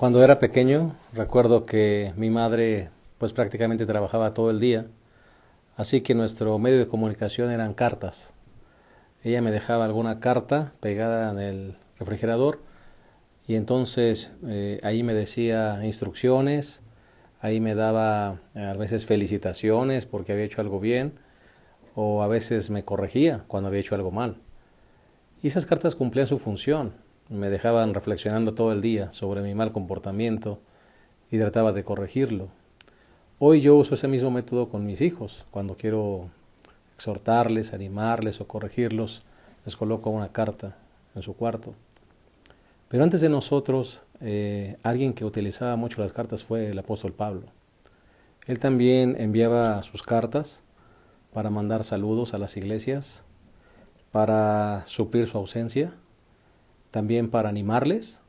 Cuando era pequeño, recuerdo que mi madre pues prácticamente trabajaba todo el día, así que nuestro medio de comunicación eran cartas. Ella me dejaba alguna carta pegada en el refrigerador y entonces ahí me decía instrucciones, ahí me daba a veces felicitaciones porque había hecho algo bien o a veces me corregía cuando había hecho algo mal. Y esas cartas cumplían su función, me dejaban reflexionando todo el día sobre mi mal comportamiento y trataba de corregirlo. Hoy yo uso ese mismo método con mis hijos. Cuando quiero exhortarles, animarles o corregirlos, les coloco una carta en su cuarto. Pero antes de nosotros, alguien que utilizaba mucho las cartas fue el apóstol Pablo. Él también enviaba sus cartas para mandar saludos a las iglesias, para suplir su ausencia, también para animarles,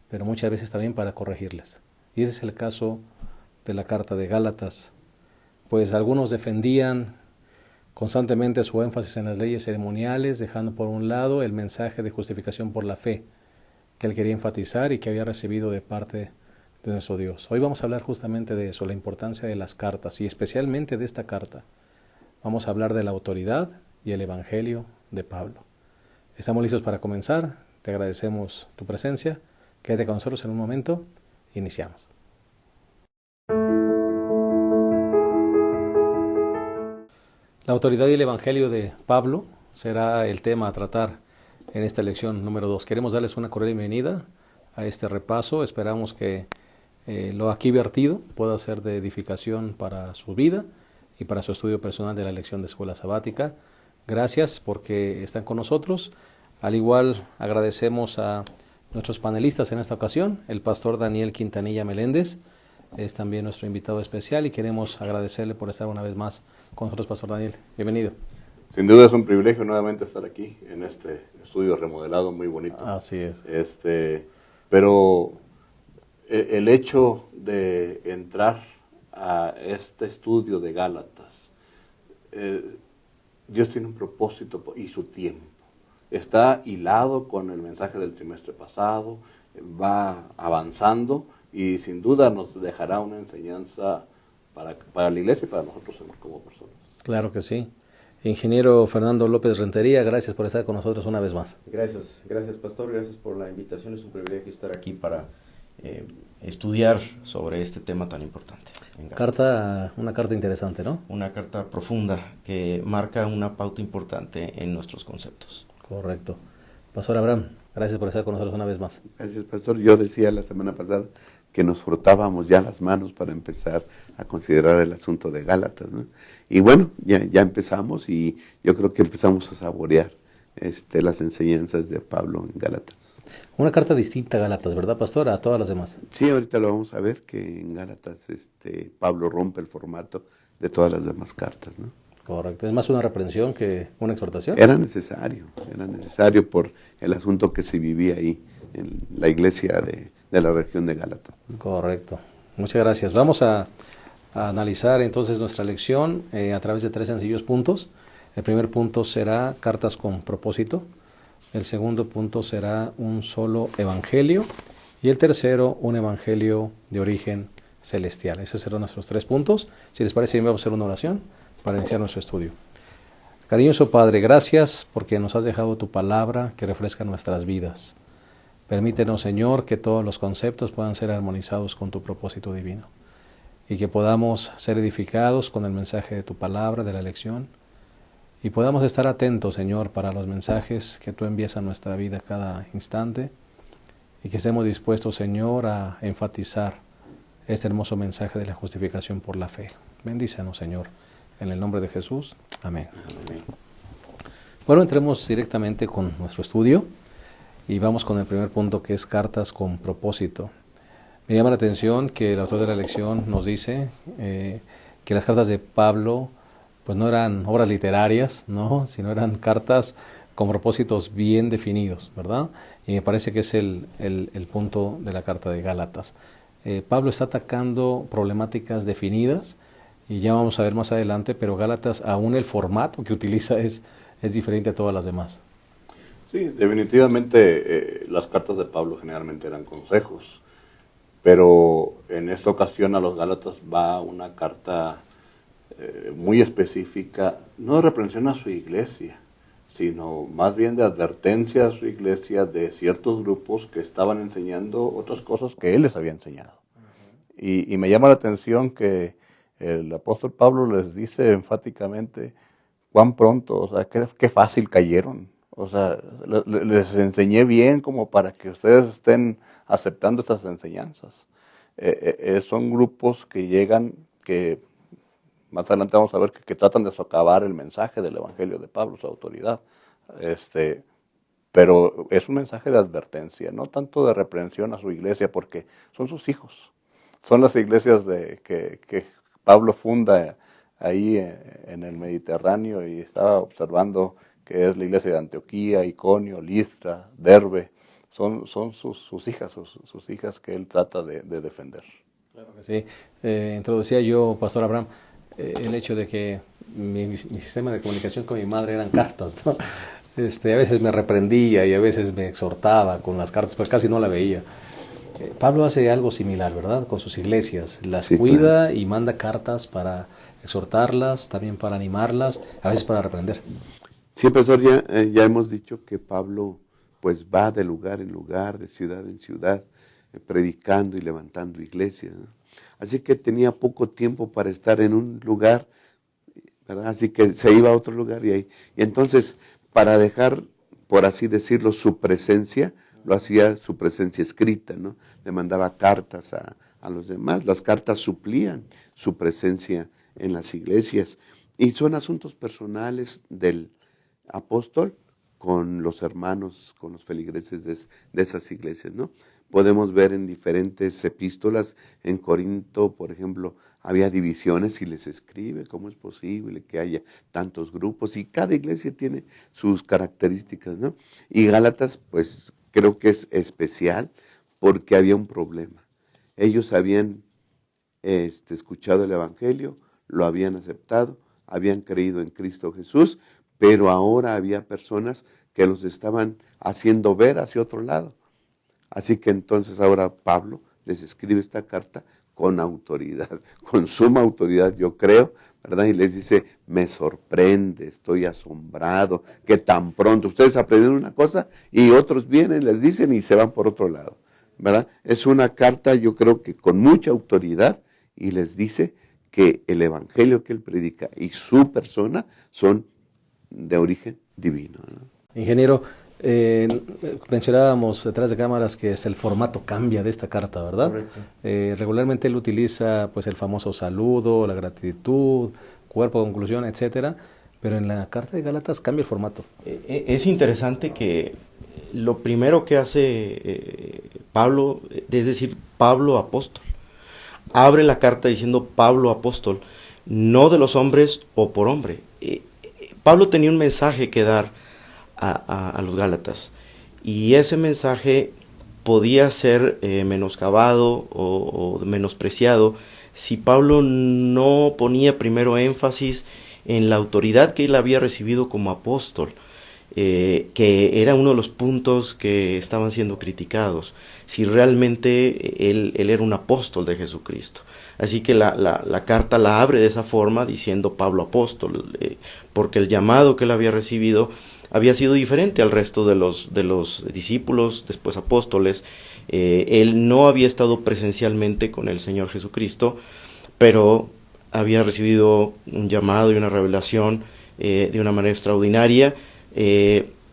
pero muchas veces también para corregirles. Y ese es el caso de la carta de Gálatas, pues algunos defendían constantemente su énfasis en las leyes ceremoniales, dejando por un lado el mensaje de justificación por la fe que él quería enfatizar y que había recibido de parte de nuestro Dios. Hoy vamos a hablar justamente de eso, la importancia de las cartas y especialmente de esta carta. Vamos a hablar de la autoridad y el evangelio de Pablo. Estamos listos para comenzar, te agradecemos tu presencia, quédate con nosotros en un momento, iniciamos. La autoridad y el evangelio de Pablo será el tema a tratar en esta lección número 2. Queremos darles una cordial bienvenida a este repaso. Esperamos que lo aquí vertido pueda ser de edificación para su vida y para su estudio personal de la lección de escuela sabática. Gracias porque están con nosotros. Al igual agradecemos a nuestros panelistas en esta ocasión, el pastor Daniel Quintanilla Meléndez, es también nuestro invitado especial y queremos agradecerle por estar una vez más con nosotros, pastor Daniel. Bienvenido. Sin duda es un privilegio nuevamente estar aquí en este estudio remodelado muy bonito. Así es. Pero el hecho de entrar a este estudio de Gálatas, Dios tiene un propósito y su tiempo. Está hilado con el mensaje del trimestre pasado, va avanzando y sin duda nos dejará una enseñanza para la iglesia y para nosotros como personas. Claro que sí. Ingeniero Fernando López Rentería, gracias por estar con nosotros una vez más. Gracias pastor, gracias por la invitación, es un privilegio estar aquí para estudiar sobre este tema tan importante. Una carta interesante, ¿no? Una carta profunda que marca una pauta importante en nuestros conceptos. Correcto. Pastor Abraham, gracias por estar con nosotros una vez más. Gracias, pastor. Yo decía la semana pasada que nos frotábamos ya las manos para empezar a considerar el asunto de Gálatas, ¿no? Y bueno, ya empezamos y yo creo que empezamos a saborear las enseñanzas de Pablo en Gálatas. Una carta distinta a Gálatas, ¿verdad, pastor? A todas las demás. Sí, ahorita lo vamos a ver, que en Gálatas Pablo rompe el formato de todas las demás cartas, ¿no? Correcto, es más una reprensión que una exhortación. Era necesario por el asunto que se vivía ahí en la iglesia de la región de Gálatas, ¿no? Correcto, muchas gracias. Vamos a analizar entonces nuestra lección a través de 3 sencillos puntos. El primer punto será cartas con propósito, el segundo punto será un solo evangelio y el tercero un evangelio de origen celestial. Esos serán nuestros 3 puntos. Si les parece bien, vamos a hacer una oración para iniciar nuestro estudio. Cariñoso Padre, gracias porque nos has dejado tu palabra que refresca nuestras vidas. Permítenos, Señor, que todos los conceptos puedan ser armonizados con tu propósito divino y que podamos ser edificados con el mensaje de tu palabra, de la lección, y podamos estar atentos, Señor, para los mensajes que tú envías a nuestra vida cada instante y que estemos dispuestos, Señor, a enfatizar este hermoso mensaje de la justificación por la fe. Bendícenos, Señor, en el nombre de Jesús. Amén. Amén. Bueno, entremos directamente con nuestro estudio y vamos con el primer punto, que es cartas con propósito. Me llama la atención que el autor de la lección nos dice que las cartas de Pablo pues no eran obras literarias, ¿no?, sino eran cartas con propósitos bien definidos, ¿verdad? Y me parece que es el punto de la carta de Gálatas. Pablo está atacando problemáticas definidas y ya vamos a ver más adelante, pero Gálatas, aún el formato que utiliza es diferente a todas las demás. Sí, definitivamente las cartas de Pablo generalmente eran consejos. Pero en esta ocasión a los Gálatas va una carta muy específica, no de reprensión a su iglesia, sino más bien de advertencia a su iglesia de ciertos grupos que estaban enseñando otras cosas que él les había enseñado. Y me llama la atención que el apóstol Pablo les dice enfáticamente cuán pronto, o sea, qué fácil cayeron. O sea, les enseñé bien como para que ustedes estén aceptando estas enseñanzas. Son grupos que llegan, que más adelante vamos a ver que tratan de socavar el mensaje del Evangelio de Pablo, su autoridad. Pero es un mensaje de advertencia, no tanto de reprensión a su iglesia, porque son sus hijos. Son las iglesias que Pablo funda ahí en el Mediterráneo, y estaba observando que es la iglesia de Antioquía, Iconio, Listra, Derbe. Son sus hijas que él trata de defender. Claro que sí. Introducía yo, Pastor Abraham, el hecho de que mi sistema de comunicación con mi madre eran cartas, ¿no? A veces me reprendía y a veces me exhortaba con las cartas, pero casi no la veía. Pablo hace algo similar, ¿verdad? Con sus iglesias. Las cuida, claro, y manda cartas para exhortarlas, también para animarlas, a veces para reprender. Sí, profesor, ya hemos dicho que Pablo pues va de lugar en lugar, de ciudad en ciudad, predicando y levantando iglesias, ¿no? Así que tenía poco tiempo para estar en un lugar, ¿verdad? Así que se iba a otro lugar y entonces, para dejar, por así decirlo, su presencia, lo hacía su presencia escrita, ¿no? Le mandaba cartas a los demás. Las cartas suplían su presencia en las iglesias. Y son asuntos personales del apóstol con los hermanos, con los feligreses de esas iglesias, ¿no? Podemos ver en diferentes epístolas, en Corinto, por ejemplo, había divisiones y les escribe cómo es posible que haya tantos grupos, y cada iglesia tiene sus características, ¿no? Y Gálatas, pues creo que es especial porque había un problema. Ellos habían escuchado el Evangelio, lo habían aceptado, habían creído en Cristo Jesús, pero ahora había personas que los estaban haciendo ver hacia otro lado. Así que entonces ahora Pablo les escribe esta carta con autoridad, con suma autoridad, yo creo, ¿verdad? Y les dice, me sorprende, estoy asombrado, que tan pronto ustedes aprenden una cosa y otros vienen, les dicen y se van por otro lado, ¿verdad? Es una carta, yo creo que con mucha autoridad, y les dice que el evangelio que él predica y su persona son de origen divino, ¿no? Ingeniero, mencionábamos detrás de cámaras que el formato cambia de esta carta, ¿verdad? Correcto. Regularmente él utiliza pues el famoso saludo, la gratitud, cuerpo de conclusión, etcétera, pero en la carta de Gálatas cambia el formato. Es interesante que lo primero que hace Pablo, es decir, Pablo apóstol, abre la carta diciendo Pablo apóstol, no de los hombres o por hombre. Pablo tenía un mensaje que dar a los Gálatas, y ese mensaje podía ser menoscabado o menospreciado si Pablo no ponía primero énfasis en la autoridad que él había recibido como apóstol, que era uno de los puntos que estaban siendo criticados, si realmente él era un apóstol de Jesucristo. Así que la carta la abre de esa forma diciendo Pablo apóstol, porque el llamado que él había recibido había sido diferente al resto de los discípulos, después apóstoles. Él no había estado presencialmente con el Señor Jesucristo, pero había recibido un llamado y una revelación de una manera extraordinaria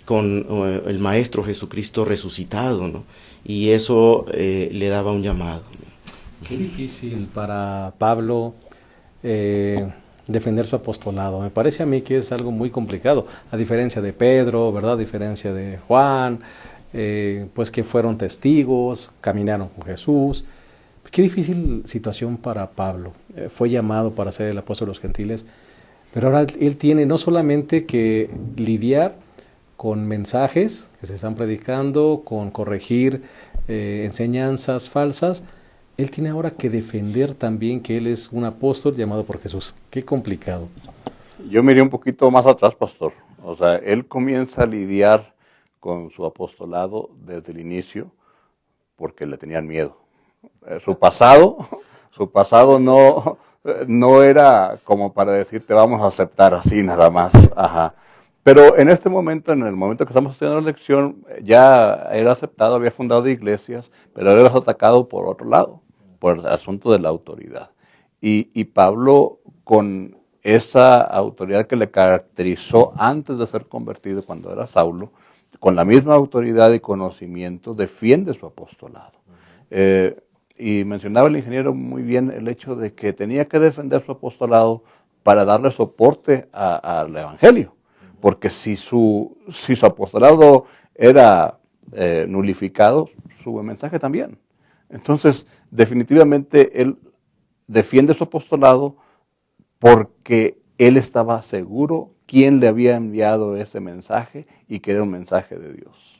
con el Maestro Jesucristo resucitado, ¿no? Y eso le daba un llamado. Qué difícil para Pablo defender su apostolado. Me parece a mí que es algo muy complicado, a diferencia de Pedro, ¿verdad? A diferencia de Juan, pues que fueron testigos, caminaron con Jesús. Qué difícil situación para Pablo. Fue llamado para ser el apóstol de los gentiles, pero ahora él tiene no solamente que lidiar con mensajes que se están predicando, con corregir enseñanzas falsas. Él tiene ahora que defender también que él es un apóstol llamado por Jesús. Qué complicado. Yo miré un poquito más atrás, pastor. O sea, él comienza a lidiar con su apostolado desde el inicio porque le tenían miedo. Su pasado no era como para decirte vamos a aceptar así nada más. Ajá. Pero en este momento, en el momento que estamos estudiando la lección, ya era aceptado, había fundado iglesias, pero era atacado por otro lado, por el asunto de la autoridad. Y Pablo, con esa autoridad que le caracterizó antes de ser convertido cuando era Saulo, con la misma autoridad y conocimiento, defiende su apostolado. Y mencionaba el ingeniero muy bien el hecho de que tenía que defender su apostolado para darle soporte al evangelio. Porque si su apostolado era nulificado, su mensaje también. Entonces, definitivamente, él defiende su apostolado porque él estaba seguro quién le había enviado ese mensaje y que era un mensaje de Dios.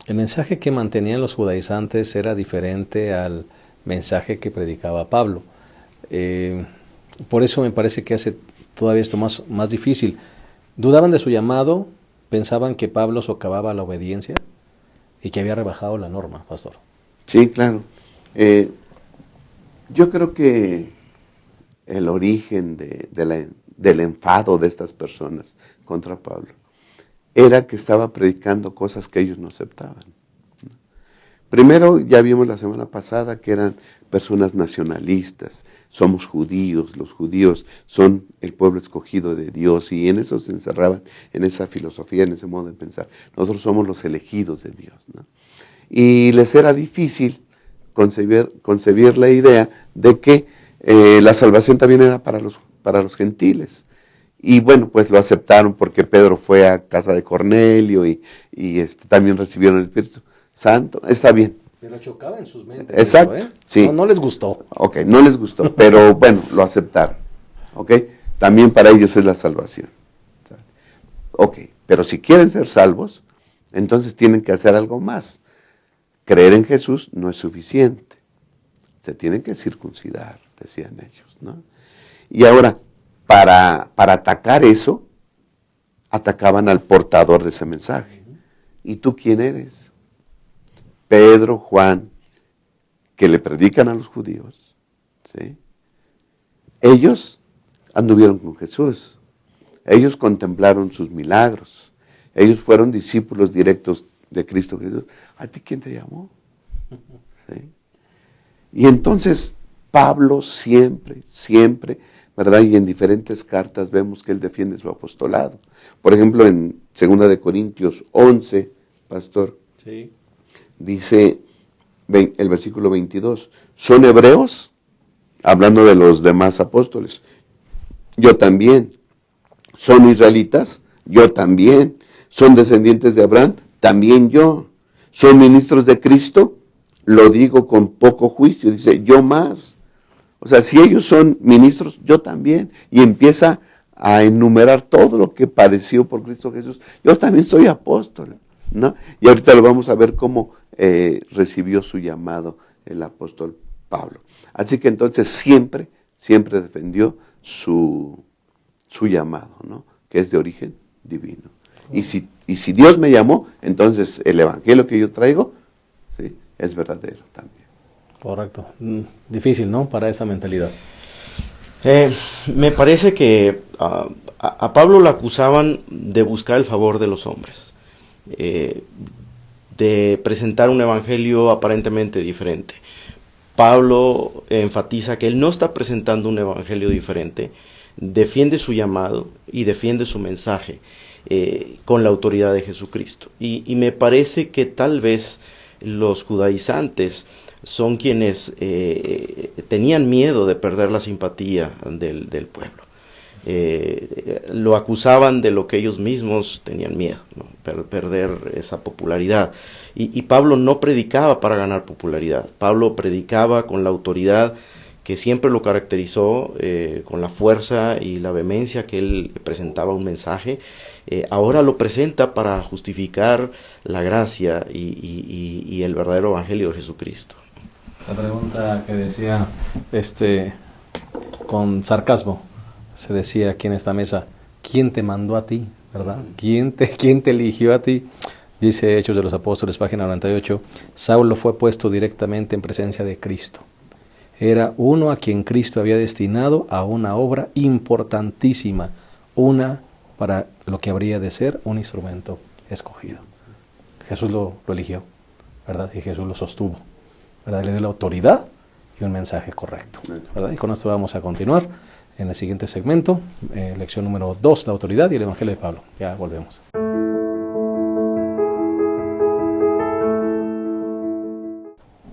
El mensaje que mantenían los judaizantes era diferente al mensaje que predicaba Pablo. Por eso me parece que hace todavía esto más difícil. Dudaban de su llamado, pensaban que Pablo socavaba la obediencia y que había rebajado la norma, pastor. Sí, claro. Yo creo que el origen del enfado de estas personas contra Pablo era que estaba predicando cosas que ellos no aceptaban. Primero, ya vimos la semana pasada que eran personas nacionalistas, somos judíos, los judíos son el pueblo escogido de Dios, y en eso se encerraban, en esa filosofía, en ese modo de pensar. Nosotros somos los elegidos de Dios, ¿no? Y les era difícil concebir la idea de que la salvación también era para los gentiles. Y bueno, pues lo aceptaron porque Pedro fue a casa de Cornelio y también recibieron el Espíritu Santo. Está bien. Pero chocaba en sus mentes. Exacto. Eso, Sí. No les gustó. Ok, no les gustó, pero bueno, lo aceptaron. Ok, también para ellos es la salvación. Ok, pero si quieren ser salvos, entonces tienen que hacer algo más. Creer en Jesús no es suficiente. Se tienen que circuncidar, decían ellos, ¿no? Y ahora, para atacar eso, atacaban al portador de ese mensaje. ¿Y tú quién eres? Pedro, Juan, que le predican a los judíos, ¿sí? Ellos anduvieron con Jesús. Ellos contemplaron sus milagros. Ellos fueron discípulos directos de Cristo Jesús. ¿A ti quién te llamó? ¿Sí? Y entonces Pablo siempre, ¿verdad? Y en diferentes cartas vemos que él defiende su apostolado. Por ejemplo, en 2 de Corintios 11, pastor, Sí. dice el versículo 22, ¿son hebreos? Hablando de los demás apóstoles. Yo también. ¿Son israelitas? Yo también. ¿Son descendientes de Abraham? También yo. ¿Son ministros de Cristo? Lo digo con poco juicio. Dice, yo más. O sea, si ellos son ministros, yo también. Y empieza a enumerar todo lo que padeció por Cristo Jesús. Yo también soy apóstol, ¿no? Y ahorita lo vamos a ver cómo recibió su llamado el apóstol Pablo. Así que entonces siempre defendió su llamado, ¿no? Que es de origen divino. Y si Dios me llamó, entonces el evangelio que yo traigo, ¿sí?, es verdadero también. Correcto. Difícil, ¿no? Para esa mentalidad. Me parece que a Pablo lo acusaban de buscar el favor de los hombres, de presentar un evangelio aparentemente diferente. Pablo enfatiza que él no está presentando un evangelio diferente, defiende su llamado y defiende su mensaje con la autoridad de Jesucristo. Y me parece que tal vez los judaizantes son quienes tenían miedo de perder la simpatía del pueblo. Lo acusaban de lo que ellos mismos tenían miedo, ¿no? Perder esa popularidad. Y Pablo no predicaba para ganar popularidad. Pablo predicaba con la autoridad que siempre lo caracterizó, con la fuerza y la vehemencia que él presentaba un mensaje. Ahora lo presenta para justificar la gracia y el verdadero evangelio de Jesucristo. La pregunta que decía con sarcasmo, se decía aquí en esta mesa, ¿quién te mandó a ti? ¿Verdad? ¿Quién te eligió a ti? Dice Hechos de los Apóstoles, página 98, Saulo fue puesto directamente en presencia de Cristo. Era uno a quien Cristo había destinado a una obra importantísima, una para lo que habría de ser un instrumento escogido. Jesús lo eligió, ¿verdad? Y Jesús lo sostuvo, ¿verdad? Le dio la autoridad y un mensaje correcto, ¿verdad? Y con esto vamos a continuar en el siguiente segmento, lección número 2, la autoridad y el Evangelio de Pablo. Ya volvemos.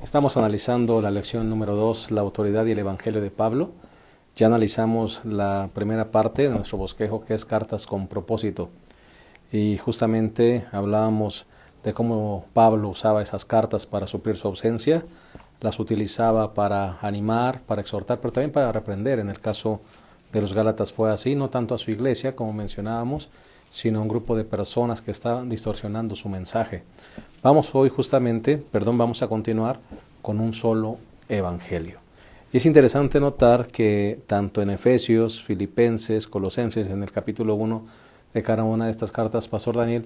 Estamos analizando la lección número 2, la autoridad y el Evangelio de Pablo. Ya analizamos la primera parte de nuestro bosquejo, que es cartas con propósito. Y justamente hablábamos de cómo Pablo usaba esas cartas para suplir su ausencia, las utilizaba para animar, para exhortar, pero también para reprender. En el caso de los Gálatas fue así, no tanto a su iglesia, como mencionábamos, sino a un grupo de personas que estaban distorsionando su mensaje. Vamos a continuar con un solo evangelio. Y es interesante notar que tanto en Efesios, Filipenses, Colosenses, en el capítulo 1 de cada una de estas cartas, Pastor Daniel,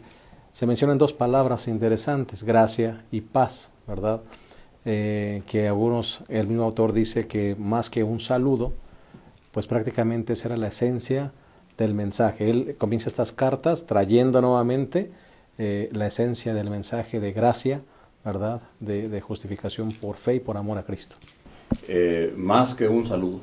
se mencionan dos palabras interesantes, gracia y paz, ¿verdad? Que el mismo autor dice que más que un saludo, pues prácticamente esa era la esencia del mensaje. Él comienza estas cartas trayendo nuevamente la esencia del mensaje de gracia, ¿verdad? De justificación por fe y por amor a Cristo. Más que un saludo,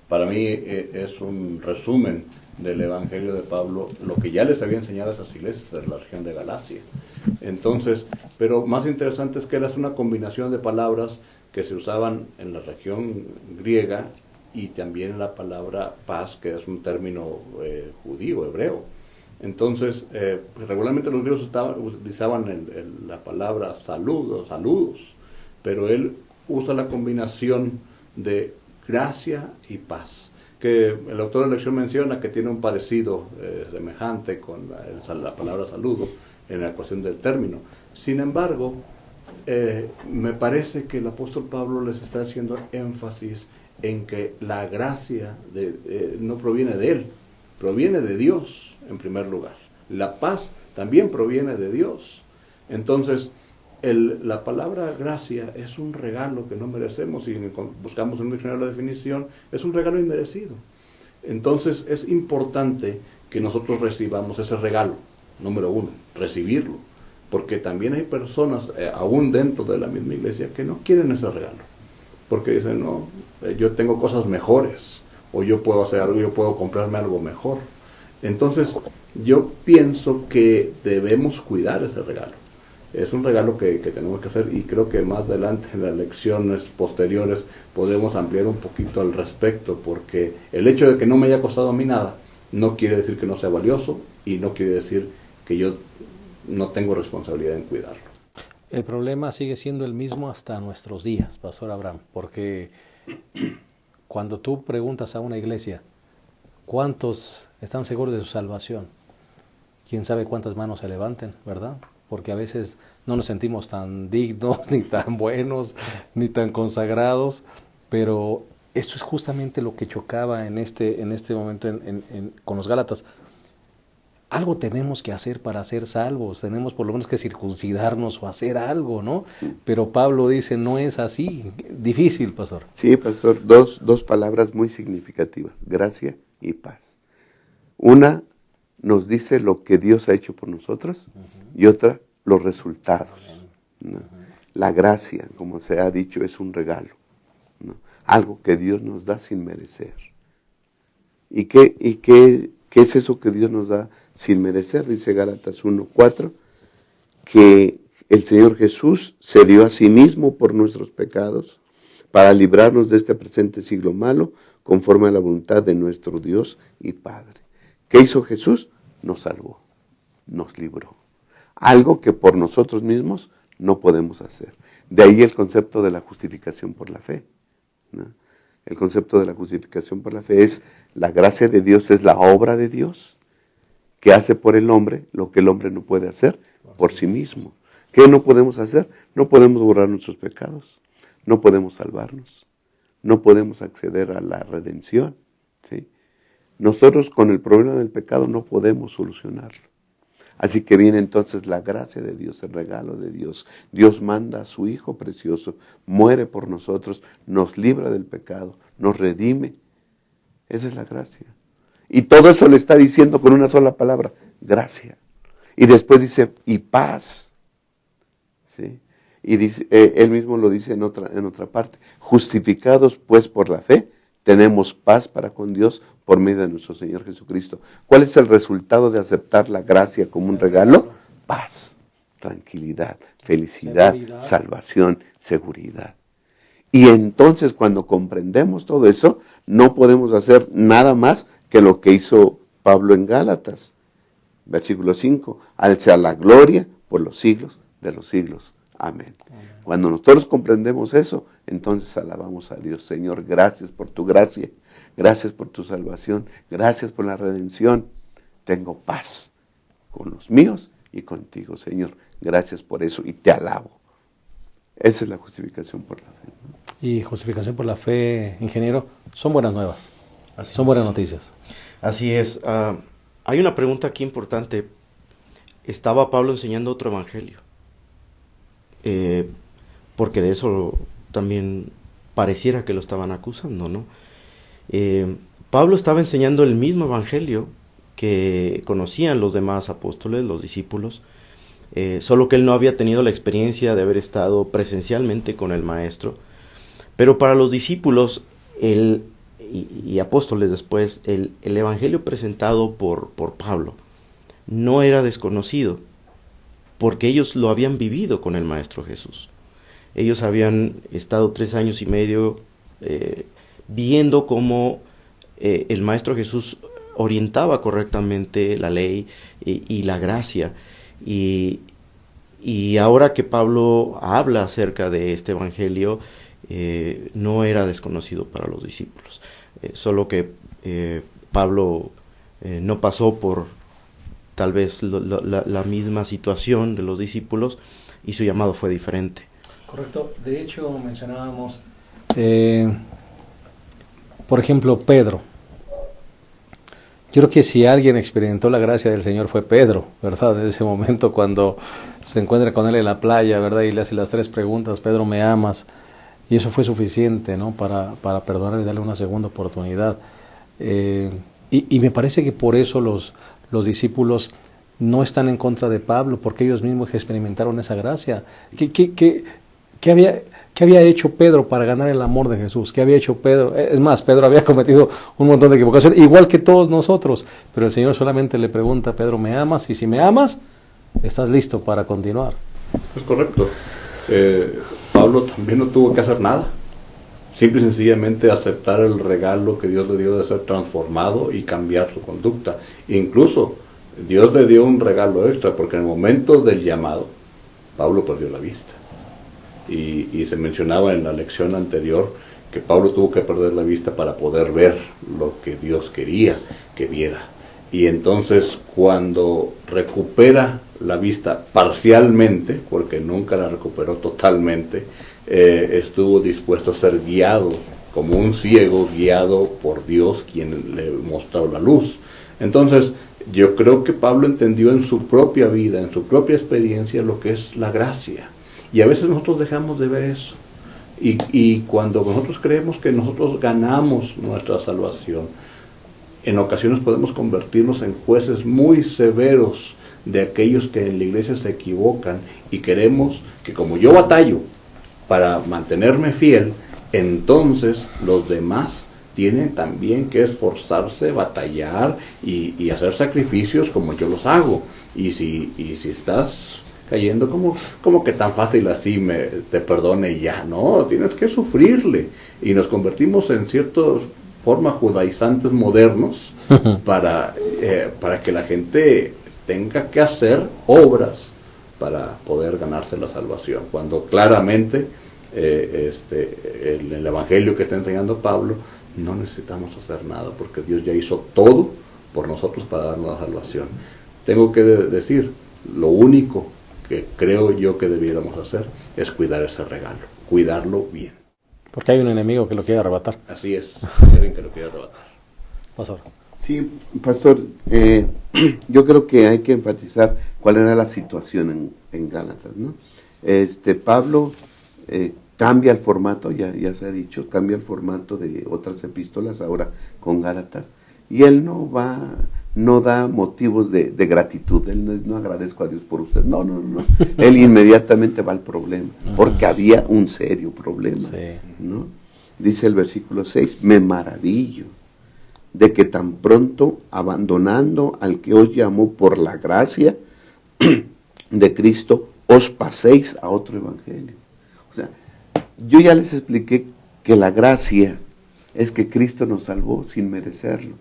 para mí es un resumen del Evangelio de Pablo, lo que ya les había enseñado a esas iglesias de la región de Galacia. Entonces, pero más interesante es que era una combinación de palabras que se usaban en la región griega y también la palabra paz, que es un término judío, hebreo. Entonces, regularmente los griegos utilizaban la palabra saludos, pero él usa la combinación de gracia y paz, que el autor de la lección menciona que tiene un parecido semejante con la palabra saludo en la ecuación del término. Sin embargo, me parece que el apóstol Pablo les está haciendo énfasis en que la gracia no proviene de él, proviene de Dios en primer lugar. La paz también proviene de Dios. Entonces, la palabra gracia es un regalo que no merecemos, y buscamos en un diccionario la definición, es un regalo inmerecido. Entonces es importante que nosotros recibamos ese regalo, número uno, recibirlo, porque también hay personas, aún dentro de la misma iglesia, que no quieren ese regalo, porque dicen, no, yo tengo cosas mejores, o yo puedo hacer algo, yo puedo comprarme algo mejor. Entonces yo pienso que debemos cuidar ese regalo. Es un regalo que tenemos que hacer, y creo que más adelante en las lecciones posteriores podemos ampliar un poquito al respecto, porque el hecho de que no me haya costado a mí nada no quiere decir que no sea valioso, y no quiere decir que yo no tengo responsabilidad en cuidarlo. El problema sigue siendo el mismo hasta nuestros días, Pastor Abraham, porque cuando tú preguntas a una iglesia, ¿cuántos están seguros de su salvación? ¿Quién sabe cuántas manos se levanten, verdad? Porque a veces no nos sentimos tan dignos, ni tan buenos, ni tan consagrados, pero esto es justamente lo que chocaba en este momento con los Gálatas. Algo tenemos que hacer para ser salvos, tenemos por lo menos que circuncidarnos o hacer algo, ¿no? Pero Pablo dice, no es así. Difícil, pastor. Sí, pastor, dos palabras muy significativas, gracia y paz. Una nos dice lo que Dios ha hecho por nosotros, y otra, los resultados, ¿no? La gracia, como se ha dicho, es un regalo, ¿no? Algo que Dios nos da sin merecer. ¿Y qué es eso que Dios nos da sin merecer? Dice Gálatas 1:4, que el Señor Jesús se dio a sí mismo por nuestros pecados para librarnos de este presente siglo malo, conforme a la voluntad de nuestro Dios y Padre. ¿Qué hizo Jesús? Nos salvó, nos libró. Algo que por nosotros mismos no podemos hacer. De ahí el concepto de la justificación por la fe, ¿no? El concepto de la justificación por la fe es la gracia de Dios, es la obra de Dios que hace por el hombre lo que el hombre no puede hacer por sí mismo. ¿Qué no podemos hacer? No podemos borrar nuestros pecados, no podemos salvarnos, no podemos acceder a la redención, ¿sí? Nosotros con el problema del pecado no podemos solucionarlo. Así que viene entonces la gracia de Dios, el regalo de Dios. Dios manda a su Hijo precioso, muere por nosotros, nos libra del pecado, nos redime. Esa es la gracia. Y todo eso le está diciendo con una sola palabra, gracia. Y después dice, y paz. ¿Sí? Y dice, él mismo lo dice en otra parte, justificados pues por la fe, tenemos paz para con Dios por medio de nuestro Señor Jesucristo. ¿Cuál es el resultado de aceptar la gracia como un regalo? Paz, tranquilidad, felicidad, salvación, seguridad. Y entonces cuando comprendemos todo eso, no podemos hacer nada más que lo que hizo Pablo en Gálatas. Versículo 5, al sea la gloria por los siglos de los siglos. Amén. Cuando nosotros comprendemos eso, entonces alabamos a Dios. Señor, gracias por tu gracia, gracias por tu salvación, gracias por la redención. Tengo paz con los míos y contigo, Señor. Gracias por eso y te alabo. Esa es la justificación por la fe, ¿no? Y justificación por la fe, ingeniero, son buenas nuevas, son buenas noticias. Así es. Hay una pregunta aquí importante. ¿Estaba Pablo enseñando otro evangelio? Porque de eso también pareciera que lo estaban acusando, ¿no? Pablo estaba enseñando el mismo evangelio que conocían los demás apóstoles, los discípulos, solo que él no había tenido la experiencia de haber estado presencialmente con el maestro. Pero para los discípulos y apóstoles después, el evangelio presentado por Pablo no era desconocido, porque ellos lo habían vivido con el Maestro Jesús. Ellos habían estado 3 años y medio viendo cómo el Maestro Jesús orientaba correctamente la ley y la gracia. Y ahora que Pablo habla acerca de este evangelio, no era desconocido para los discípulos. Solo que Pablo no pasó por tal vez la misma situación de los discípulos y su llamado fue diferente. Correcto. De hecho, mencionábamos, por ejemplo, Pedro. Yo creo que si alguien experimentó la gracia del Señor fue Pedro, ¿verdad? En ese momento cuando se encuentra con él en la playa, ¿verdad? Y le hace las 3 preguntas, Pedro, ¿me amas? Y eso fue suficiente, ¿no? Para perdonarle y darle una segunda oportunidad. Y me parece que por eso los discípulos no están en contra de Pablo, porque ellos mismos experimentaron esa gracia. ¿Qué había hecho Pedro para ganar el amor de Jesús? ¿Qué había hecho Pedro? Es más, Pedro había cometido un montón de equivocaciones, igual que todos nosotros, pero el Señor solamente le pregunta a Pedro, ¿me amas? Y si me amas, estás listo para continuar. Es correcto. Pablo también no tuvo que hacer nada. Simple y sencillamente aceptar el regalo que Dios le dio de ser transformado y cambiar su conducta. Incluso Dios le dio un regalo extra, porque en el momento del llamado, Pablo perdió la vista. Y se mencionaba en la lección anterior que Pablo tuvo que perder la vista para poder ver lo que Dios quería que viera. Y entonces cuando recupera la vista parcialmente, porque nunca la recuperó totalmente, estuvo dispuesto a ser guiado como un ciego, guiado por Dios, quien le mostró la luz. Entonces yo creo que Pablo entendió en su propia vida, en su propia experiencia, lo que es la gracia. Y a veces nosotros dejamos de ver eso. Y cuando nosotros creemos que nosotros ganamos nuestra salvación, en ocasiones podemos convertirnos en jueces muy severos de aquellos que en la iglesia se equivocan y queremos que, como yo batallo para mantenerme fiel, entonces los demás tienen también que esforzarse, batallar y hacer sacrificios como yo los hago. Y si estás cayendo, como que tan fácil así te perdone y ya, no, tienes que sufrirle. Y nos convertimos en ciertas formas judaizantes modernos para que la gente tenga que hacer obras para poder ganarse la salvación, cuando claramente el evangelio que está enseñando Pablo, no necesitamos hacer nada, porque Dios ya hizo todo por nosotros para darnos la salvación. Tengo que decir, lo único que creo yo que debiéramos hacer es cuidar ese regalo, cuidarlo bien. Porque hay un enemigo que lo quiere arrebatar. Así es, hay alguien que lo quiere arrebatar. Pastor. Sí, pastor, yo creo que hay que enfatizar cuál era la situación en Gálatas, ¿no? Pablo cambia el formato, ya se ha dicho, cambia el formato de otras epístolas ahora con Gálatas, y él no da motivos de gratitud, él no agradezco a Dios por usted, no, él inmediatamente va al problema, porque había un serio problema, Sí. ¿no? Dice el versículo 6, me maravillo de que tan pronto, abandonando al que os llamó por la gracia de Cristo, os paséis a otro evangelio. O sea, yo ya les expliqué que la gracia es que Cristo nos salvó sin merecerlo.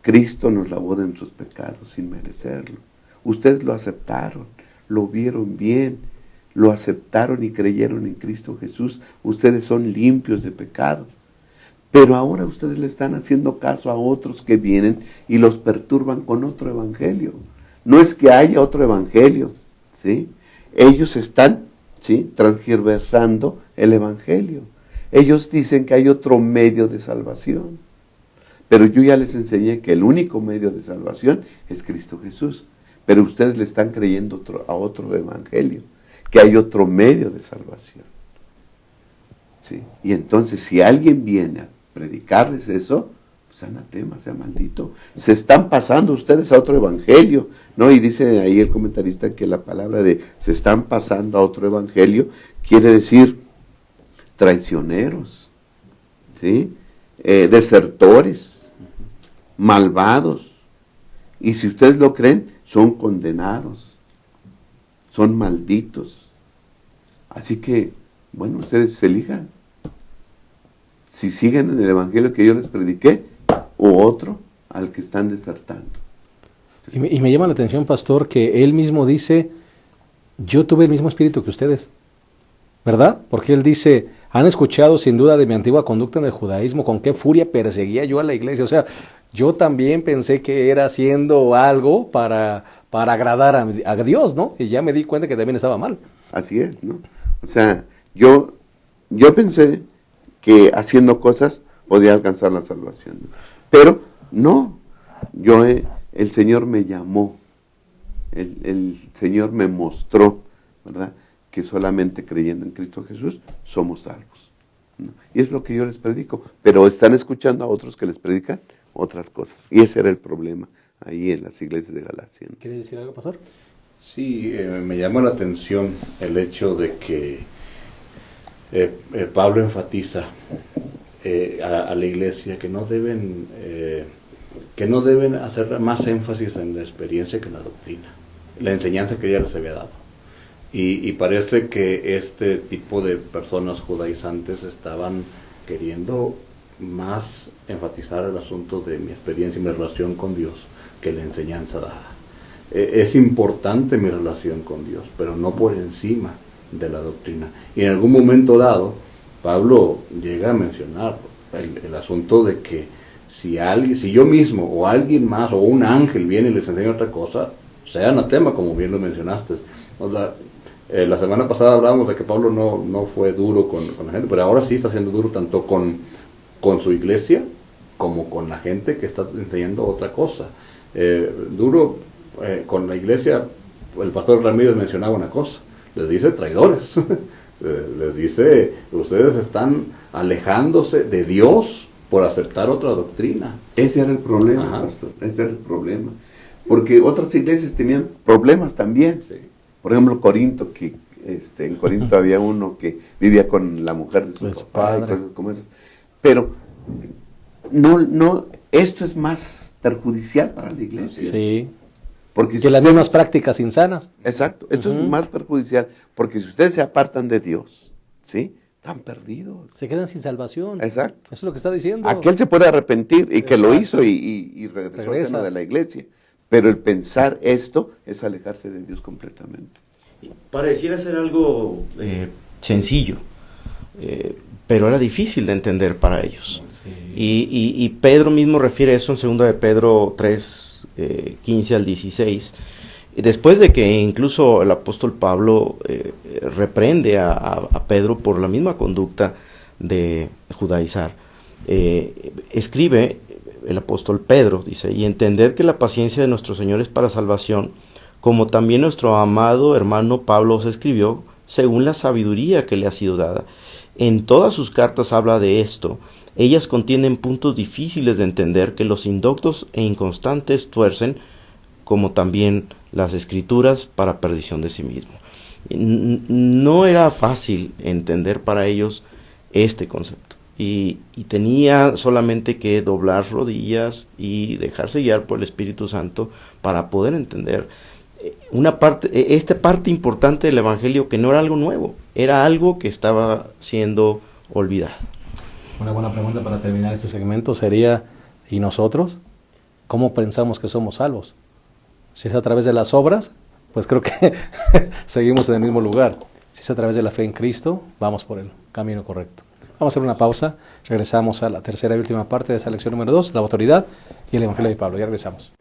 Cristo nos lavó de nuestros pecados sin merecerlo. Ustedes lo aceptaron, lo vieron bien, lo aceptaron y creyeron en Cristo Jesús. Ustedes son limpios de pecado. Pero ahora ustedes le están haciendo caso a otros que vienen y los perturban con otro evangelio. No es que haya otro evangelio, ¿sí? Ellos están, ¿sí?, transgiversando el evangelio. Ellos dicen que hay otro medio de salvación. Pero yo ya les enseñé que el único medio de salvación es Cristo Jesús. Pero ustedes le están creyendo a otro evangelio, que hay otro medio de salvación. ¿Sí? Y entonces si alguien viene a predicarles eso, pues anatema, sea maldito. Se están pasando ustedes a otro evangelio, ¿no? Y dice ahí el comentarista que la palabra de se están pasando a otro evangelio quiere decir traicioneros, ¿sí? Desertores, malvados. Y si ustedes lo creen, son condenados, son malditos. Así que, bueno, ustedes se elijan. Si siguen en el evangelio que yo les prediqué, o otro al que están desertando. Y me llama la atención, pastor, que él mismo dice, yo tuve el mismo espíritu que ustedes, ¿verdad? Porque él dice, han escuchado sin duda de mi antigua conducta en el judaísmo, con qué furia perseguía yo a la iglesia. O sea, yo también pensé que era haciendo algo para agradar a Dios, ¿no? Y ya me di cuenta que también estaba mal. Así es, ¿no? O sea, yo pensé que haciendo cosas podía alcanzar la salvación, ¿no? Pero no, el Señor me llamó, el Señor me mostró, ¿verdad?, que solamente creyendo en Cristo Jesús somos salvos, ¿no? Y es lo que yo les predico, pero están escuchando a otros que les predican otras cosas, y ese era el problema ahí en las iglesias de Galacia, ¿no? ¿Quiere decir algo, pastor? Sí, me llama la atención el hecho de que Pablo enfatiza a la iglesia que no deben hacer más énfasis en la experiencia que en la doctrina, la enseñanza que ya les había dado. Y parece que este tipo de personas judaizantes estaban queriendo más enfatizar el asunto de mi experiencia y mi relación con Dios que la enseñanza dada. Es importante mi relación con Dios, pero no por encima de la doctrina. Y en algún momento dado, Pablo llega a mencionar el asunto de que si yo mismo o alguien más o un ángel viene y les enseña otra cosa, sea anatema, como bien lo mencionaste. O sea, la semana pasada hablábamos de que Pablo no fue duro con la gente, pero ahora sí está siendo duro tanto con su iglesia como con la gente que está enseñando otra cosa. Duro con la iglesia, el pastor Ramírez mencionaba una cosa, les dice traidores, les dice, ustedes están alejándose de Dios por aceptar otra doctrina. Ese era el problema, Ajá. pastor, ese era el problema, porque otras iglesias tenían problemas también. Sí. Por ejemplo, Corinto, que en Corinto había uno que vivía con la mujer de su papá y cosas como esas. Pero no, esto es más perjudicial para la iglesia. Sí. Porque Que las mismas prácticas insanas. Exacto, esto es más perjudicial, porque si ustedes se apartan de Dios, ¿sí?, están perdidos. Se quedan sin salvación. Exacto. Eso es lo que está diciendo. Aquel se puede arrepentir y que lo Exacto. hizo y regresó al Regresa. seno de la iglesia. Pero el pensar esto es alejarse de Dios completamente. Pareciera ser algo sencillo, pero era difícil de entender para ellos. Sí. Y Pedro mismo refiere eso en 2 de Pedro 3, 15 al 16, después de que incluso el apóstol Pablo reprende a Pedro por la misma conducta de judaizar. Escribe el apóstol Pedro, dice, y entended que la paciencia de nuestro Señor es para salvación, como también nuestro amado hermano Pablo os escribió, según la sabiduría que le ha sido dada. En todas sus cartas habla de esto. Ellas contienen puntos difíciles de entender que los indoctos e inconstantes tuercen, como también las escrituras, para perdición de sí mismo. No era fácil entender para ellos este concepto. Y tenía solamente que doblar rodillas y dejarse guiar por el Espíritu Santo para poder entender esta parte importante del Evangelio, que no era algo nuevo, era algo que estaba siendo olvidado. Una buena pregunta para terminar este segmento sería, ¿y nosotros? ¿Cómo pensamos que somos salvos? Si es a través de las obras, pues creo que seguimos en el mismo lugar. Si es a través de la fe en Cristo, vamos por el camino correcto. Vamos a hacer una pausa, regresamos a la tercera y última parte de esa lección número 2, la autoridad y el Evangelio de Pablo. Ya regresamos.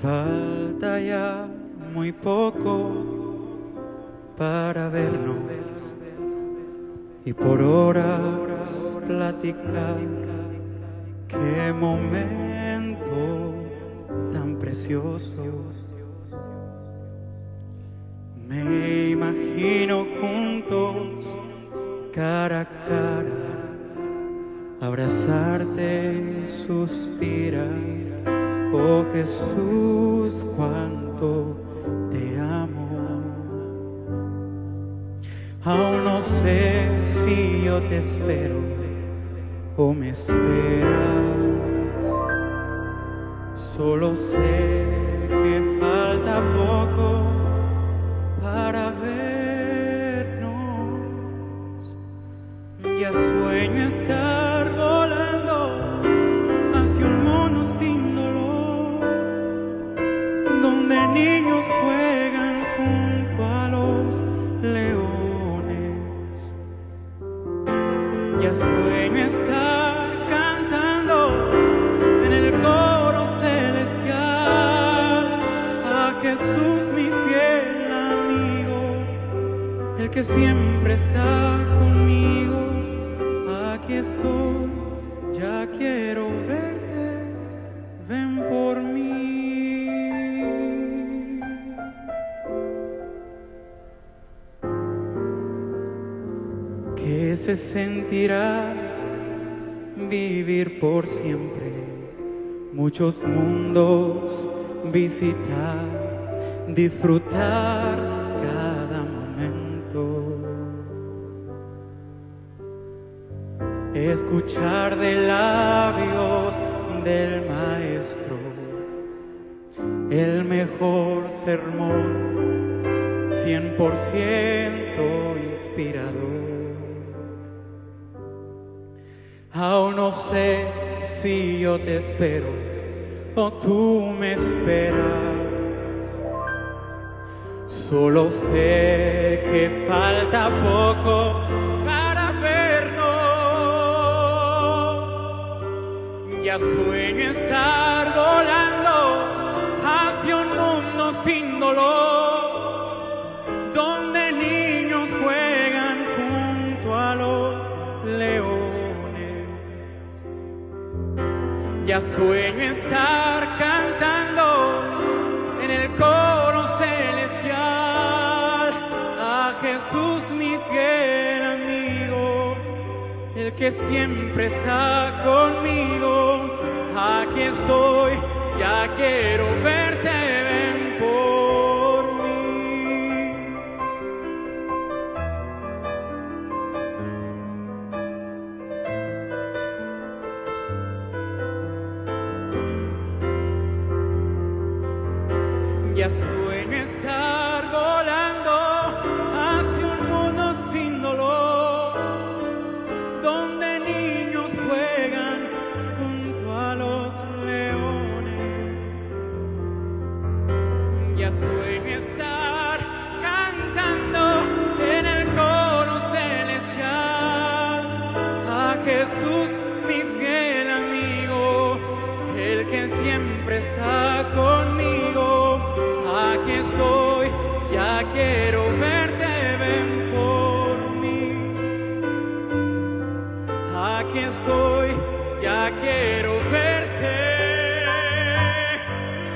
Falta ya muy poco para vernos y por horas platicar. Qué momento tan precioso. Me imagino juntos, cara a cara, abrazarte, suspirar. Oh Jesús, cuánto te amo. Aún no sé si yo te espero o me esperas. Solo sé que falta poco para vernos. Ya sueño estar volando hacia un mundo sin dolor, donde niños juegan junto a los leones. Ya sueño estar cantando en el coro celestial a Jesús, mi fiel amigo, el que siempre está conmigo. Aquí estoy, ya quiero verte, ven por mí. ¿Qué se sentirá vivir por siempre? Muchos mundos visitar, disfrutar cada momento. Escuchar de labios del Maestro el mejor sermón, 100% inspirador. Aún no sé si yo te espero o tú me esperas. Solo sé que falta poco para vernos. Ya sueño estar volando hacia un mundo sin dolor, donde niños juegan junto a los leones. Ya sueño estar cantando en el coro celestial a Jesús, mi fiel amigo, el que siempre está conmigo. Aquí estoy, ya quiero verte, ven por mí. Ya sueño estar volando hacia un mundo sin dolor, donde niños juegan junto a los leones. Ya sueño estar cantando en el coro celestial a Jesús, mi fiel amigo, siempre está conmigo. Aquí estoy, ya quiero verte, ven por mí. Aquí estoy, ya quiero verte,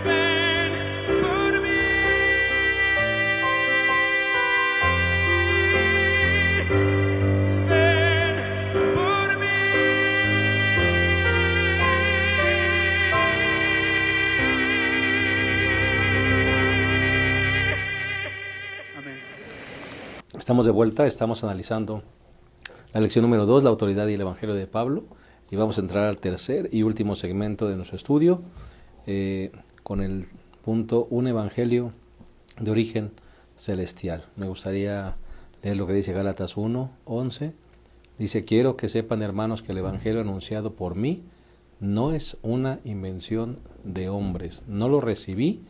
ven por mí. Ven por mí. Amén. Estamos de vuelta, estamos analizando la lección número 2, la autoridad y el evangelio de Pablo, y vamos a entrar al tercer y último segmento de nuestro estudio, con el punto un evangelio de origen celestial. Me gustaría leer lo que dice Gálatas 1:11. Dice: quiero que sepan, hermanos, que el evangelio anunciado por mí no es una invención de hombres. No lo recibí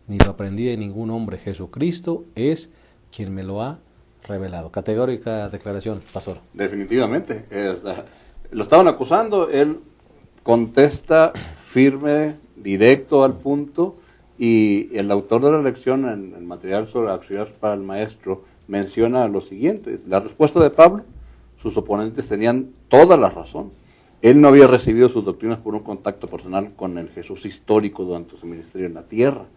ni lo aprendí de ningún hombre. Jesucristo es quien me lo ha revelado. Categórica declaración, pastor. Definitivamente. Lo estaban acusando, él contesta firme, directo al punto, y el autor de la lección en el material sobre auxiliar para el maestro menciona lo siguiente: la respuesta de Pablo: sus oponentes tenían toda la razón. Él no había recibido sus doctrinas por un contacto personal con el Jesús histórico durante su ministerio en la tierra.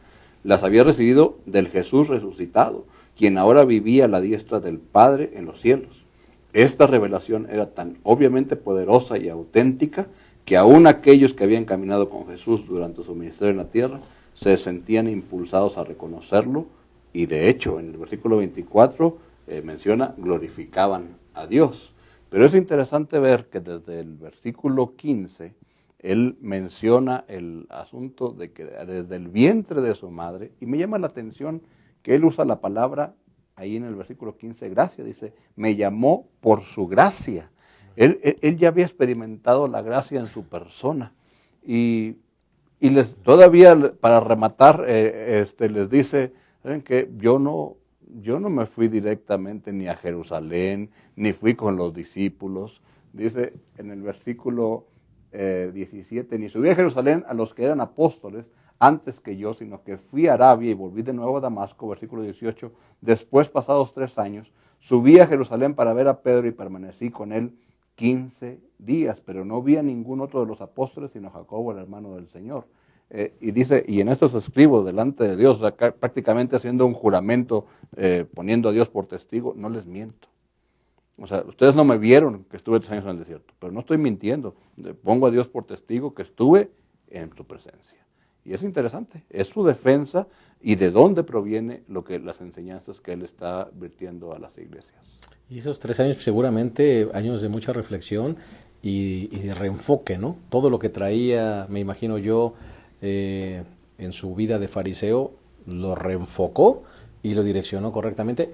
Las había recibido del Jesús resucitado, quien ahora vivía a la diestra del Padre en los cielos. Esta revelación era tan obviamente poderosa y auténtica que aún aquellos que habían caminado con Jesús durante su ministerio en la tierra se sentían impulsados a reconocerlo, y de hecho en el versículo 24 menciona: glorificaban a Dios. Pero es interesante ver que desde el versículo 15 él menciona el asunto de que desde el vientre de su madre, y me llama la atención que él usa la palabra ahí en el versículo 15, gracia. Dice: me llamó por su gracia. Él ya había experimentado la gracia en su persona, y todavía para rematar les dice: ¿saben qué? Yo no me fui directamente ni a Jerusalén, ni fui con los discípulos. Dice en el versículo 17, ni subí a Jerusalén a los que eran apóstoles antes que yo, sino que fui a Arabia y volví de nuevo a Damasco. Versículo 18, después, pasados 3 años, subí a Jerusalén para ver a Pedro y permanecí con él 15 días, pero no vi a ningún otro de los apóstoles, sino a Jacobo, el hermano del Señor. Y dice: y en esto os escribo delante de Dios, prácticamente haciendo un juramento, poniendo a Dios por testigo, no les miento. O sea, ustedes no me vieron que estuve 3 años en el desierto, pero no estoy mintiendo. Pongo a Dios por testigo que estuve en tu presencia. Y es interesante, es su defensa y de dónde proviene las enseñanzas que él está virtiendo a las iglesias. Y esos 3 años seguramente años de mucha reflexión y de reenfoque, ¿no? Todo lo que traía, me imagino yo, en su vida de fariseo, lo reenfocó y lo direccionó correctamente,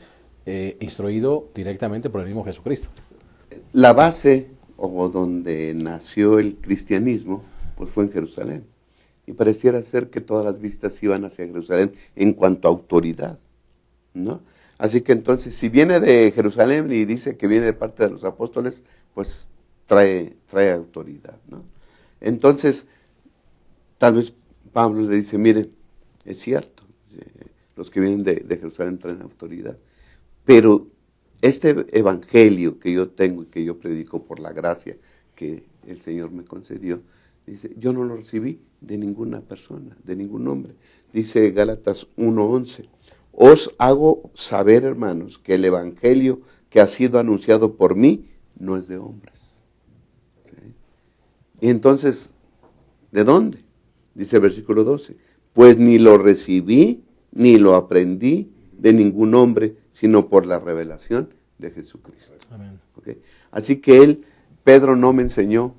instruido directamente por el mismo Jesucristo. La base, o donde nació el cristianismo, pues fue en Jerusalén. Y pareciera ser que todas las vistas iban hacia Jerusalén en cuanto a autoridad, ¿no? Así que entonces, si viene de Jerusalén y dice que viene de parte de los apóstoles, pues trae autoridad, ¿no? Entonces, tal vez Pablo le dice: mire, es cierto, los que vienen de Jerusalén traen autoridad, pero este evangelio que yo tengo y que yo predico por la gracia que el Señor me concedió, dice, yo no lo recibí de ninguna persona, de ningún hombre. Dice Gálatas 1:11, os hago saber, hermanos, que el evangelio que ha sido anunciado por mí no es de hombres. ¿Sí? Y entonces, ¿de dónde? Dice el versículo 12, pues ni lo recibí ni lo aprendí de ningún hombre, sino por la revelación de Jesucristo. Amén. ¿Okay? Así que Pedro no me enseñó,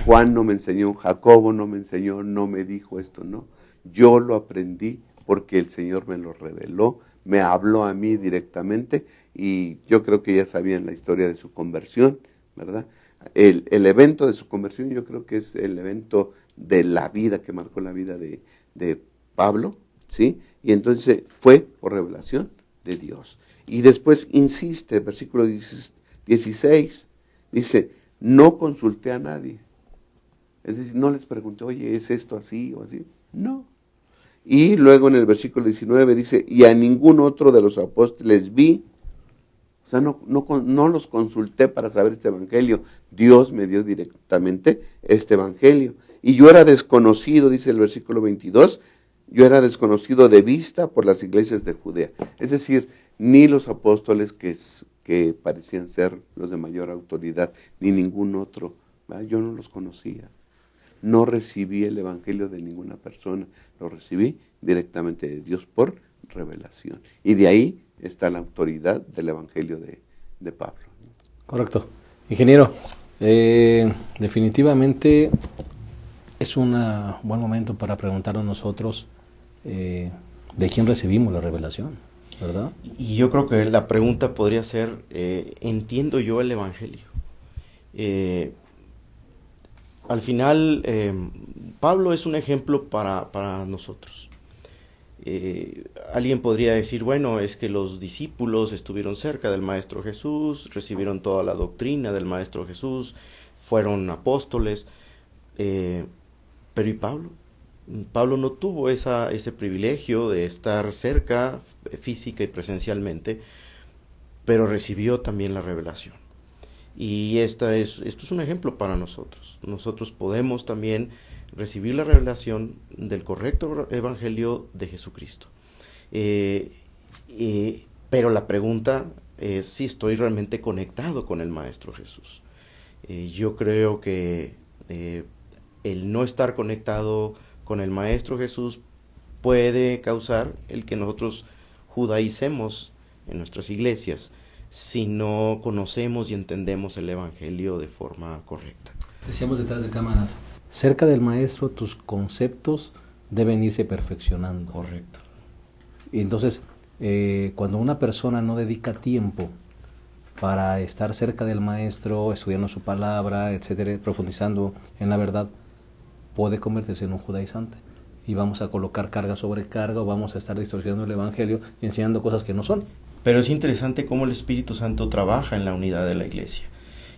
Juan no me enseñó, Jacobo no me enseñó, no me dijo esto, no. Yo lo aprendí porque el Señor me lo reveló, me habló a mí directamente, y yo creo que ya sabían la historia de su conversión, ¿verdad? El evento de su conversión yo creo que es el evento de la vida, que marcó la vida de Pablo, ¿sí? Y entonces fue por revelación de Dios. Y después insiste, versículo 16, dice, no consulté a nadie. Es decir, no les pregunté, oye, ¿es esto así o así? No. Y luego en el versículo 19 dice, y a ningún otro de los apóstoles vi, o sea, no los consulté para saber este evangelio. Dios me dio directamente este evangelio. Y yo era desconocido, dice el versículo 22, yo era desconocido de vista por las iglesias de Judea. Es decir, ni los apóstoles que parecían ser los de mayor autoridad, ni ningún otro, ¿verdad? Yo no los conocía. No recibí el evangelio de ninguna persona, lo recibí directamente de Dios por revelación. Y de ahí está la autoridad del evangelio de Pablo. Correcto. Ingeniero, definitivamente es un buen momento para preguntarnos nosotros de quién recibimos la revelación, ¿verdad? Y yo creo que la pregunta podría ser, ¿entiendo yo el evangelio? Al final, Pablo es un ejemplo para nosotros. Alguien podría decir, bueno, es que los discípulos estuvieron cerca del Maestro Jesús, recibieron toda la doctrina del Maestro Jesús, fueron apóstoles, pero ¿y Pablo? Pablo no tuvo ese privilegio de estar cerca física y presencialmente, pero recibió también la revelación. Y esto es un ejemplo para nosotros. Nosotros podemos también recibir la revelación del correcto evangelio de Jesucristo. Pero la pregunta es si estoy realmente conectado con el Maestro Jesús. Yo creo que el no estar conectado con el Maestro Jesús puede causar el que nosotros judaicemos en nuestras iglesias si no conocemos y entendemos el evangelio de forma correcta. Decíamos detrás de cámaras, cerca del maestro tus conceptos deben irse perfeccionando. Correcto. Y entonces, cuando una persona no dedica tiempo para estar cerca del maestro, estudiando su palabra, etcétera, profundizando en la verdad, puede convertirse en un judaizante. Y vamos a colocar carga sobre carga, o vamos a estar distorsionando el evangelio y enseñando cosas que no son. Pero es interesante cómo el Espíritu Santo trabaja en la unidad de la iglesia.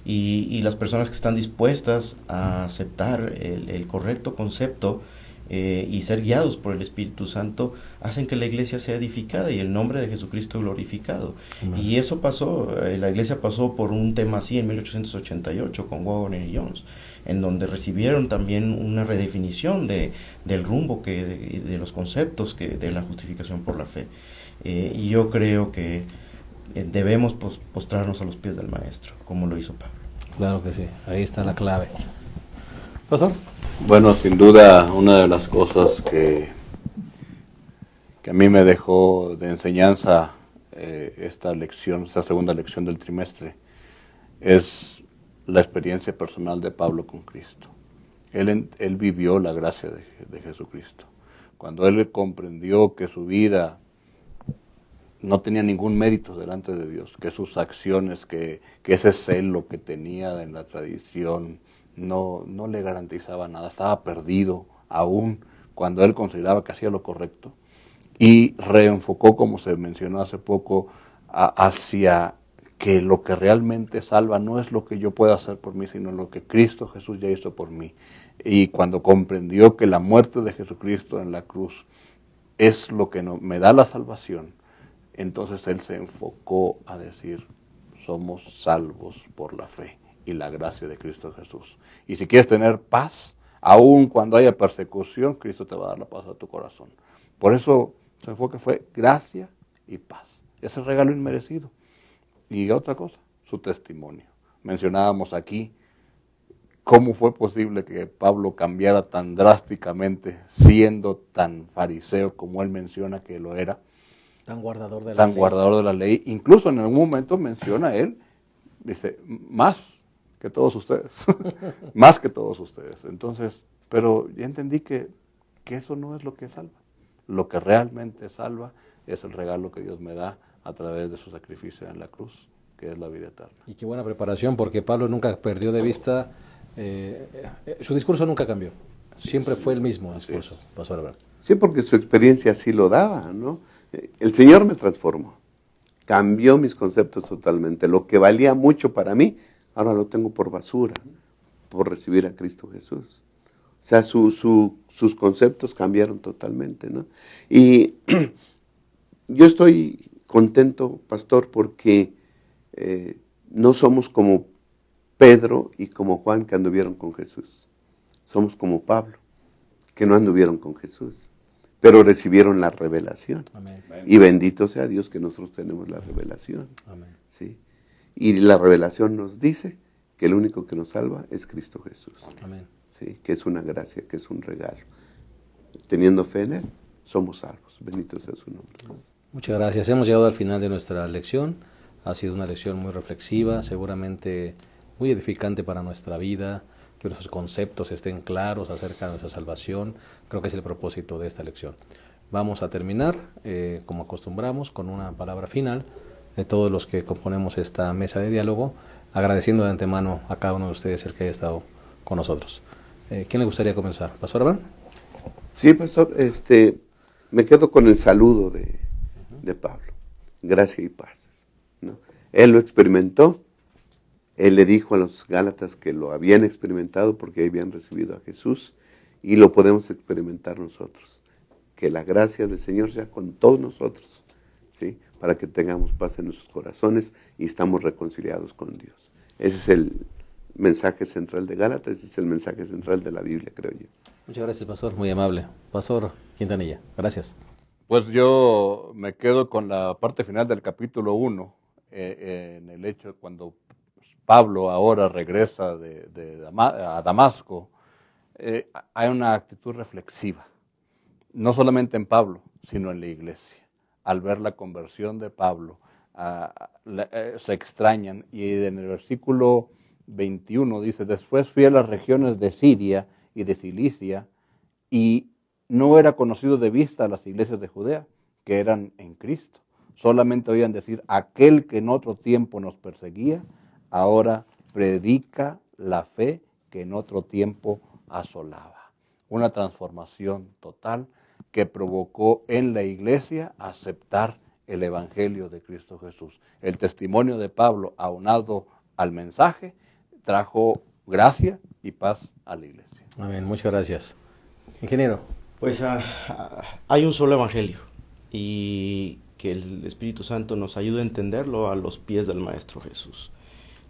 Y las personas que están dispuestas a aceptar el correcto concepto y ser guiados por el Espíritu Santo hacen que la iglesia sea edificada y el nombre de Jesucristo glorificado. Amén. Y eso pasó, la iglesia pasó por un tema así en 1888 con Wagner y Jones, en donde recibieron también una redefinición del rumbo de los conceptos de la justificación por la fe. Y yo creo que debemos postrarnos a los pies del Maestro, como lo hizo Pablo. Claro que sí, ahí está la clave. Pastor. Bueno, sin duda, una de las cosas que a mí me dejó de enseñanza esta segunda lección del trimestre, es la experiencia personal de Pablo con Cristo. Él vivió la gracia de Jesucristo. Cuando él comprendió que su vida no tenía ningún mérito delante de Dios, que sus acciones, que ese celo que tenía en la tradición no le garantizaba nada, estaba perdido aún cuando él consideraba que hacía lo correcto, y reenfocó, como se mencionó hace poco, hacia que lo que realmente salva no es lo que yo pueda hacer por mí, sino lo que Cristo Jesús ya hizo por mí. Y cuando comprendió que la muerte de Jesucristo en la cruz es lo que me da la salvación, entonces él se enfocó a decir, somos salvos por la fe y la gracia de Cristo Jesús. Y si quieres tener paz, aun cuando haya persecución, Cristo te va a dar la paz a tu corazón. Por eso su enfoque fue gracia y paz. Ese regalo inmerecido. Y otra cosa, su testimonio. Mencionábamos aquí cómo fue posible que Pablo cambiara tan drásticamente, siendo tan fariseo como él menciona que lo era. Tan guardador de la ley. Incluso en algún momento menciona él, dice, más que todos ustedes. Más que todos ustedes. Entonces, pero ya entendí que eso no es lo que salva. Lo que realmente salva es el regalo que Dios me da a través de su sacrificio en la cruz, que es la vida eterna. Y qué buena preparación, porque Pablo nunca perdió de vista, su discurso nunca cambió. Siempre fue el mismo discurso. Pasó a ver. Sí, porque su experiencia así lo daba, ¿no? El Señor me transformó, cambió mis conceptos totalmente. Lo que valía mucho para mí, ahora lo tengo por basura, por recibir a Cristo Jesús. O sea, sus conceptos cambiaron totalmente, ¿no? Y yo estoy contento, pastor, porque no somos como Pedro y como Juan que anduvieron con Jesús. Somos como Pablo, que no anduvieron con Jesús, pero recibieron la revelación. Amén. Y bendito sea Dios que nosotros tenemos la revelación. Amén. ¿Sí? Y la revelación nos dice que el único que nos salva es Cristo Jesús. Amén. ¿Sí? Que es una gracia, que es un regalo. Teniendo fe en Él, somos salvos. Bendito sea su nombre. Muchas gracias. Hemos llegado al final de nuestra lección. Ha sido una lección muy reflexiva, seguramente muy edificante para nuestra vida, que nuestros conceptos estén claros acerca de nuestra salvación. Creo que es el propósito de esta lección. Vamos a terminar, como acostumbramos, con una palabra final de todos los que componemos esta mesa de diálogo, agradeciendo de antemano a cada uno de ustedes el que haya estado con nosotros. ¿Quién le gustaría comenzar? ¿Pastor Abraham? Sí, pastor, me quedo con el saludo de Pablo. Gracia y paz, ¿no? Él lo experimentó. Él le dijo a los Gálatas que lo habían experimentado porque habían recibido a Jesús, y lo podemos experimentar nosotros. Que la gracia del Señor sea con todos nosotros, ¿sí? Para que tengamos paz en nuestros corazones y estamos reconciliados con Dios. Ese es el mensaje central de Gálatas, ese es el mensaje central de la Biblia, creo yo. Muchas gracias, pastor, muy amable. Pastor Quintanilla, gracias. Pues yo me quedo con la parte final del capítulo 1, en el hecho de cuando Pablo ahora regresa a Damasco, hay una actitud reflexiva, no solamente en Pablo, sino en la iglesia. Al ver la conversión de Pablo, se extrañan, y en el versículo 21 dice: después fui a las regiones de Siria y de Cilicia, y no era conocido de vista a las iglesias de Judea, que eran en Cristo. Solamente oían decir: aquel que en otro tiempo nos perseguía, ahora predica la fe que en otro tiempo asolaba. Una transformación total que provocó en la iglesia aceptar el Evangelio de Cristo Jesús. El testimonio de Pablo, aunado al mensaje, trajo gracia y paz a la iglesia. Amén, muchas gracias. Ingeniero. Pues hay un solo evangelio, y que el Espíritu Santo nos ayude a entenderlo a los pies del Maestro Jesús,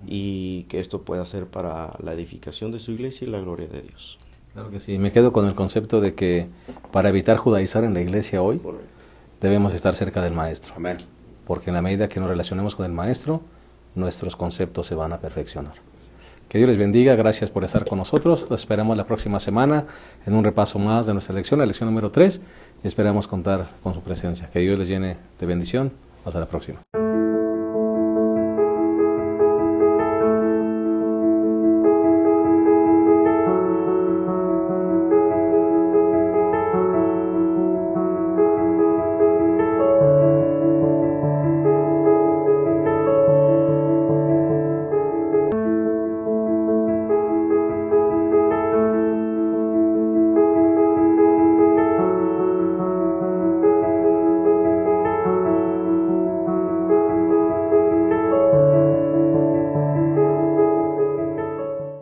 y que esto pueda ser para la edificación de su iglesia y la gloria de Dios. Claro que sí, me quedo con el concepto de que para evitar judaizar en la iglesia hoy, debemos estar cerca del Maestro. Amén. Porque en la medida que nos relacionemos con el Maestro, nuestros conceptos se van a perfeccionar. Que Dios les bendiga, gracias por estar con nosotros. Los esperamos la próxima semana en un repaso más de nuestra lección, la lección número 3, y esperamos contar con su presencia. Que Dios les llene de bendición. Hasta la próxima.